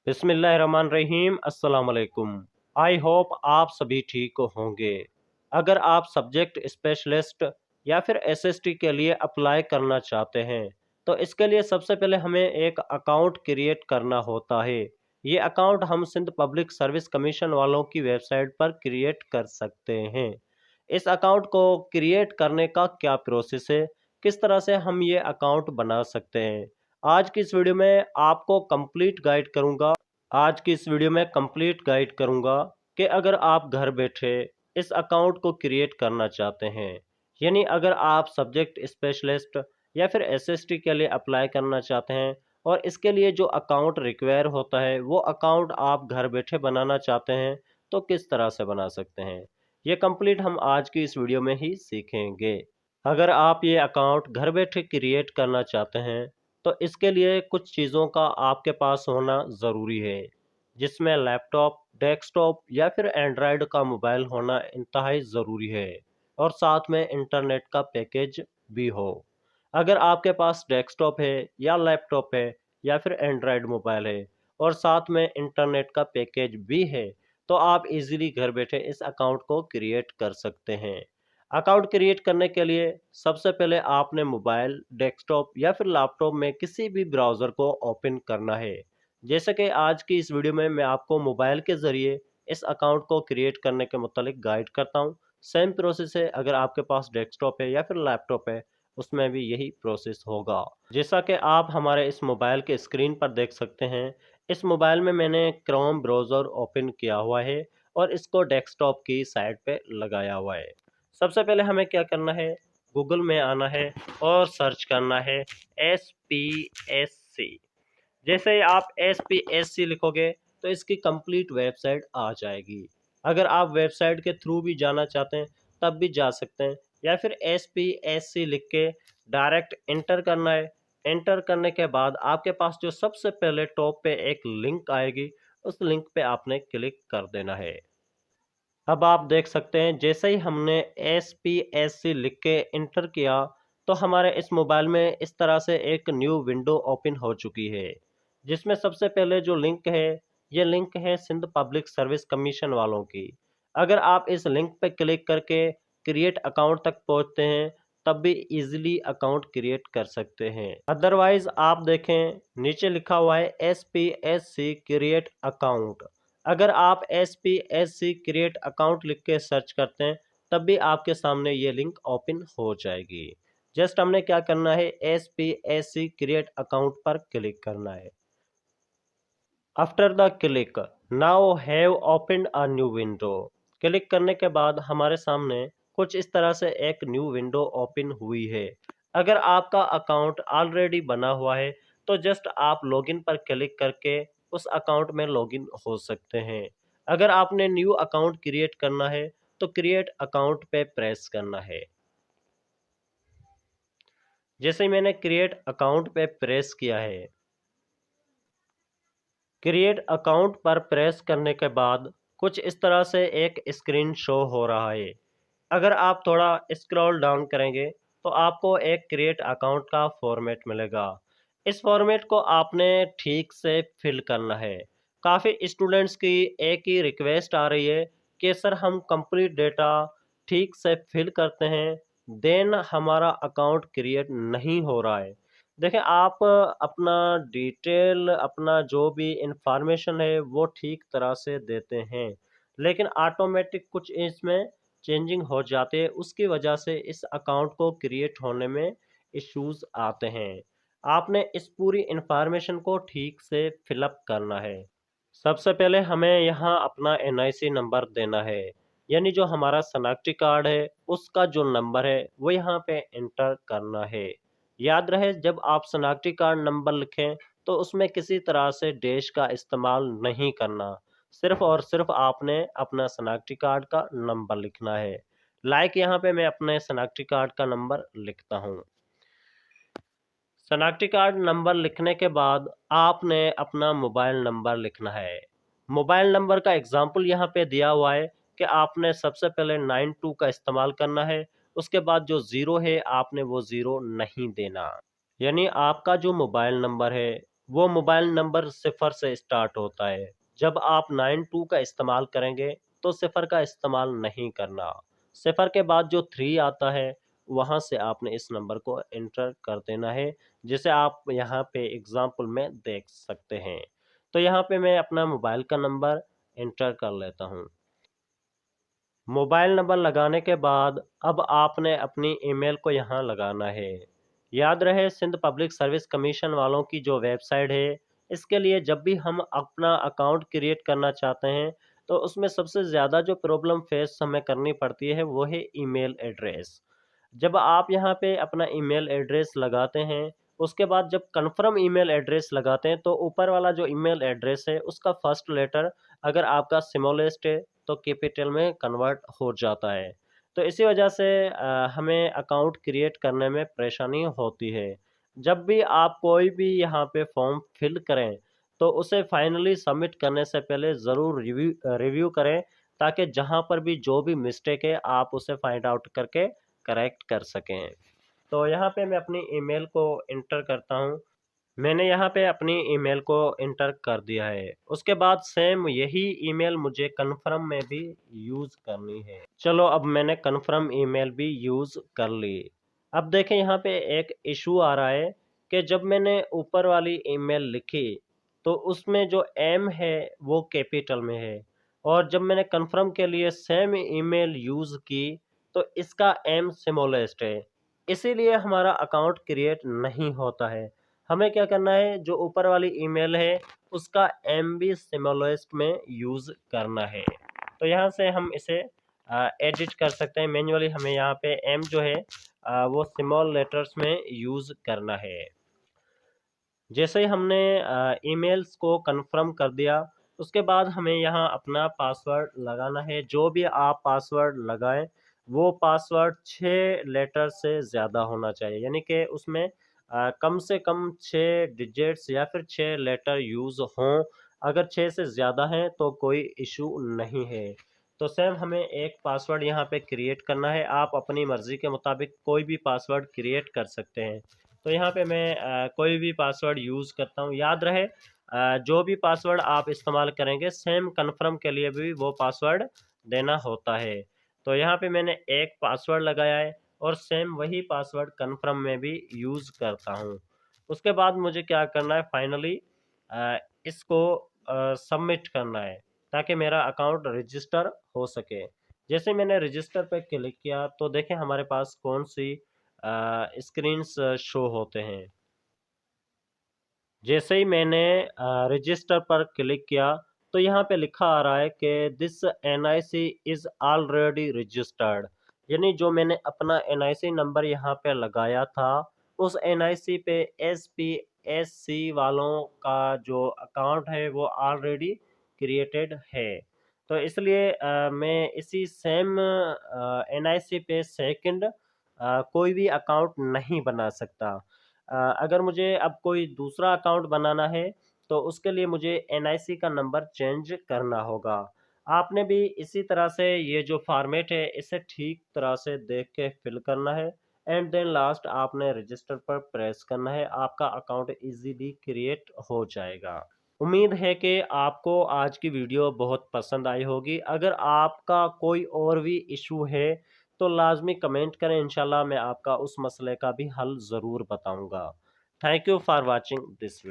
बिस्मिल्लाहिर्रहमानिर्रहीम अस्सलाम वालेकुम। आई होप आप सभी ठीक होंगे। अगर आप सब्जेक्ट स्पेशलिस्ट या फिर एसएसटी के लिए अप्लाई करना चाहते हैं तो इसके लिए सबसे पहले हमें एक अकाउंट क्रिएट करना होता है। ये अकाउंट हम सिंध पब्लिक सर्विस कमीशन वालों की वेबसाइट पर क्रिएट कर सकते हैं। इस अकाउंट को क्रिएट करने का क्या प्रोसेस है, किस तरह से हम ये अकाउंट बना सकते हैं, आज की इस वीडियो में आपको कंप्लीट गाइड करूंगा। आज की इस वीडियो में कंप्लीट गाइड करूंगा कि अगर आप घर बैठे इस अकाउंट को क्रिएट करना चाहते हैं, यानी अगर आप सब्जेक्ट स्पेशलिस्ट या फिर एसएसटी के लिए अप्लाई करना चाहते हैं और इसके लिए जो अकाउंट रिक्वायर होता है वो अकाउंट आप घर बैठे बनाना चाहते हैं, तो किस तरह से बना सकते हैं, ये कंप्लीट हम आज की इस वीडियो में ही सीखेंगे। अगर आप ये अकाउंट घर बैठे क्रिएट करना चाहते हैं तो इसके लिए कुछ चीज़ों का आपके पास होना ज़रूरी है, जिसमें लैपटॉप, डेस्कटॉप या फिर एंड्रॉयड का मोबाइल होना इंतहाई ज़रूरी है और साथ में इंटरनेट का पैकेज भी हो। अगर आपके पास डेस्कटॉप है या लैपटॉप है या फिर एंड्रॉयड मोबाइल है और साथ में इंटरनेट का पैकेज भी है तो आप इजीली घर बैठे इस अकाउंट को क्रिएट कर सकते हैं। अकाउंट क्रिएट करने के लिए सबसे पहले आपने मोबाइल, डेस्कटॉप या फिर लैपटॉप में किसी भी ब्राउज़र को ओपन करना है। जैसे कि आज की इस वीडियो में मैं आपको मोबाइल के ज़रिए इस अकाउंट को क्रिएट करने के मुतालिक गाइड करता हूँ। सेम प्रोसेस है अगर आपके पास डेस्कटॉप है या फिर लैपटॉप है, उसमें भी यही प्रोसेस होगा। जैसा कि आप हमारे इस मोबाइल के स्क्रीन पर देख सकते हैं, इस मोबाइल में मैंने क्रोम ब्राउज़र ओपन किया हुआ है और इसको डेस्कटॉप की साइड पे लगाया हुआ है। सबसे पहले हमें क्या करना है, गूगल में आना है और सर्च करना है SPSC। जैसे ही आप SPSC लिखोगे तो इसकी कंप्लीट वेबसाइट आ जाएगी। अगर आप वेबसाइट के थ्रू भी जाना चाहते हैं तब भी जा सकते हैं, या फिर SPSC लिख के डायरेक्ट इंटर करना है। एंटर करने के बाद आपके पास जो सबसे पहले टॉप पे एक लिंक आएगी, उस लिंक पे आपने क्लिक कर देना है। अब आप देख सकते हैं जैसे ही हमने SPSC लिख के इंटर किया तो हमारे इस मोबाइल में इस तरह से एक न्यू विंडो ओपन हो चुकी है, जिसमें सबसे पहले जो लिंक है, ये लिंक है सिंध पब्लिक सर्विस कमीशन वालों की। अगर आप इस लिंक पे क्लिक करके क्रिएट अकाउंट तक पहुंचते हैं तब भी इजीली अकाउंट क्रिएट कर सकते हैं। अदरवाइज आप देखें नीचे लिखा हुआ है SPSC क्रिएट अकाउंट। अगर आप SPSC क्रिएट अकाउंट लिख के सर्च करते हैं तब भी आपके सामने ये लिंक ओपन हो जाएगी। जस्ट हमने क्या करना है, SPSC क्रिएट अकाउंट पर क्लिक करना है। After the click, now have open a new window. Click करने के बाद हमारे सामने कुछ इस तरह से एक न्यू विंडो ओपन हुई है। अगर आपका अकाउंट ऑलरेडी बना हुआ है तो जस्ट आप लॉगिन पर क्लिक करके उस अकाउंट में लॉगिन हो सकते हैं। अगर आपने न्यू अकाउंट क्रिएट करना है तो क्रिएट अकाउंट पे प्रेस करना है। जैसे ही मैंने क्रिएट अकाउंट पे प्रेस किया है, क्रिएट अकाउंट पर प्रेस करने के बाद कुछ इस तरह से एक स्क्रीन शो हो रहा है। अगर आप थोड़ा स्क्रॉल डाउन करेंगे तो आपको एक क्रिएट अकाउंट का फॉर्मेट मिलेगा। इस फॉर्मेट को आपने ठीक से फिल करना है। काफ़ी स्टूडेंट्स की एक ही रिक्वेस्ट आ रही है कि सर हम कंप्लीट डेटा ठीक से फिल करते हैं, देन हमारा अकाउंट क्रिएट नहीं हो रहा है। देखिए आप अपना डिटेल, अपना जो भी इंफॉर्मेशन है वो ठीक तरह से देते हैं, लेकिन ऑटोमेटिक कुछ इसमें चेंजिंग हो जाते हैं, उसकी वजह से इस अकाउंट को क्रिएट होने में इश्यूज आते हैं। आपने इस पूरी इंफॉर्मेशन को ठीक से फिलअप करना है। सबसे पहले हमें यहाँ अपना NIC नंबर देना है, यानी जो हमारा शनाख्ती कार्ड है उसका जो नंबर है वो यहाँ पे एंटर करना है। याद रहे जब आप शनाख्ती कार्ड नंबर लिखें तो उसमें किसी तरह से डैश का इस्तेमाल नहीं करना, सिर्फ और सिर्फ आपने अपना शनाख्ती कार्ड का नंबर लिखना है। लाइक यहाँ पे मैं अपने शनाख्ती कार्ड का नंबर लिखता हूँ। शनाख्ती कार्ड नंबर लिखने के बाद आपने अपना मोबाइल नंबर लिखना है। मोबाइल नंबर का एग्जाम्पल यहाँ पे दिया हुआ है कि आपने सबसे पहले 92 का इस्तेमाल करना है, उसके बाद जो ज़ीरो है आपने वो ज़ीरो नहीं देना। यानी आपका जो मोबाइल नंबर है वो मोबाइल नंबर 0 से स्टार्ट होता है। जब आप 92 का इस्तेमाल करेंगे तो 0 का इस्तेमाल नहीं करना। 0 के बाद जो 3 आता है, वहाँ से आपने इस नंबर को एंटर कर देना है, जिसे आप यहाँ पे एग्ज़ाम्पल में देख सकते हैं। तो यहाँ पे मैं अपना मोबाइल का नंबर एंटर कर लेता हूँ। मोबाइल नंबर लगाने के बाद अब आपने अपनी ईमेल को यहाँ लगाना है। याद रहे, सिंध पब्लिक सर्विस कमीशन वालों की जो वेबसाइट है, इसके लिए जब भी हम अपना अकाउंट क्रिएट करना चाहते हैं, तो उसमें सबसे ज़्यादा जो प्रॉब्लम फेस हमें करनी पड़ती है वो है ईमेल एड्रेस। जब आप यहाँ पे अपना ईमेल एड्रेस लगाते हैं, उसके बाद जब कन्फर्म ईमेल एड्रेस लगाते हैं, तो ऊपर वाला जो ईमेल एड्रेस है उसका फर्स्ट लेटर अगर आपका स्मॉलेस्ट है तो कैपिटल में कन्वर्ट हो जाता है। तो इसी वजह से हमें अकाउंट क्रिएट करने में परेशानी होती है। जब भी आप कोई भी यहाँ पे फॉर्म फिल करें, तो उसे फाइनली सबमिट करने से पहले ज़रूर रिव्यू करें, ताकि जहाँ पर भी जो भी मिस्टेक है आप उसे फाइंड आउट करके करेक्ट कर सकें। तो यहाँ पे मैं अपनी ईमेल को एंटर करता हूँ। मैंने यहाँ पे अपनी ईमेल को एंटर कर दिया है। उसके बाद सेम यही ईमेल मुझे कन्फर्म में भी यूज़ करनी है। चलो, अब मैंने कन्फर्म ईमेल भी यूज़ कर ली। अब देखें, यहाँ पे एक इशू आ रहा है कि जब मैंने ऊपर वाली ईमेल लिखी, तो उसमें जो एम है वो कैपिटल में है, और जब मैंने कन्फर्म के लिए सेम ईमेल यूज़ की, तो इसका एम स्मॉलेस्ट है। इसीलिए हमारा अकाउंट क्रिएट नहीं होता है। हमें क्या करना है, जो ऊपर वाली ईमेल है उसका एम भी स्मॉलेस्ट में यूज़ करना है। तो यहाँ से हम इसे एडिट कर सकते हैं मैन्युअली। हमें यहाँ पे एम जो है वो स्मॉल लेटर्स में यूज़ करना है। जैसे ही हमने ईमेल्स को कंफर्म कर दिया, उसके बाद हमें यहाँ अपना पासवर्ड लगाना है। जो भी आप पासवर्ड लगाएं, वो पासवर्ड 6 लेटर से ज़्यादा होना चाहिए, यानी कि उसमें कम से कम 6 डिजिट्स या फिर 6 लेटर यूज़ हों। अगर 6 से ज़्यादा हैं तो कोई इशू नहीं है। तो सेम हमें एक पासवर्ड यहाँ पे क्रिएट करना है। आप अपनी मर्ज़ी के मुताबिक कोई भी पासवर्ड क्रिएट कर सकते हैं। तो यहाँ पे मैं कोई भी पासवर्ड यूज़ करता हूँ। याद रहे, जो भी पासवर्ड आप इस्तेमाल करेंगे, सेम कन्फर्म के लिए भी वो पासवर्ड देना होता है। तो यहाँ पे मैंने एक पासवर्ड लगाया है, और सेम वही पासवर्ड कन्फर्म में भी यूज़ करता हूँ। उसके बाद मुझे क्या करना है, फाइनली इसको सबमिट करना है, ताकि मेरा अकाउंट रजिस्टर हो सके। जैसे मैंने रजिस्टर पे क्लिक किया, तो देखें हमारे पास कौन सी स्क्रीन्स शो होते हैं। जैसे ही मैंने रजिस्टर पर क्लिक किया, तो यहाँ पे लिखा आ रहा है कि this NIC is already registered. यानी जो मैंने अपना एनआईसी नंबर यहाँ पे लगाया था, उस एनआईसी पे एसपीएससी वालों का जो अकाउंट है वो ऑलरेडी क्रिएटेड है। तो इसलिए मैं इसी सेम एनआईसी पे सेकंड कोई भी अकाउंट नहीं बना सकता। अगर मुझे अब कोई दूसरा अकाउंट बनाना है, तो उसके लिए मुझे एनआईसी का नंबर चेंज करना होगा। आपने भी इसी तरह से ये जो फॉर्मेट है इसे ठीक तरह से देख के फिल करना है, एंड देन लास्ट आपने रजिस्टर पर प्रेस करना है। आपका अकाउंट इजीली क्रिएट हो जाएगा। उम्मीद है कि आपको आज की वीडियो बहुत पसंद आई होगी। अगर आपका कोई और भी इशू है, तो लाजमी कमेंट करें। इंशाल्लाह मैं आपका उस मसले का भी हल ज़रूर बताऊंगा। Thank you for watching this video.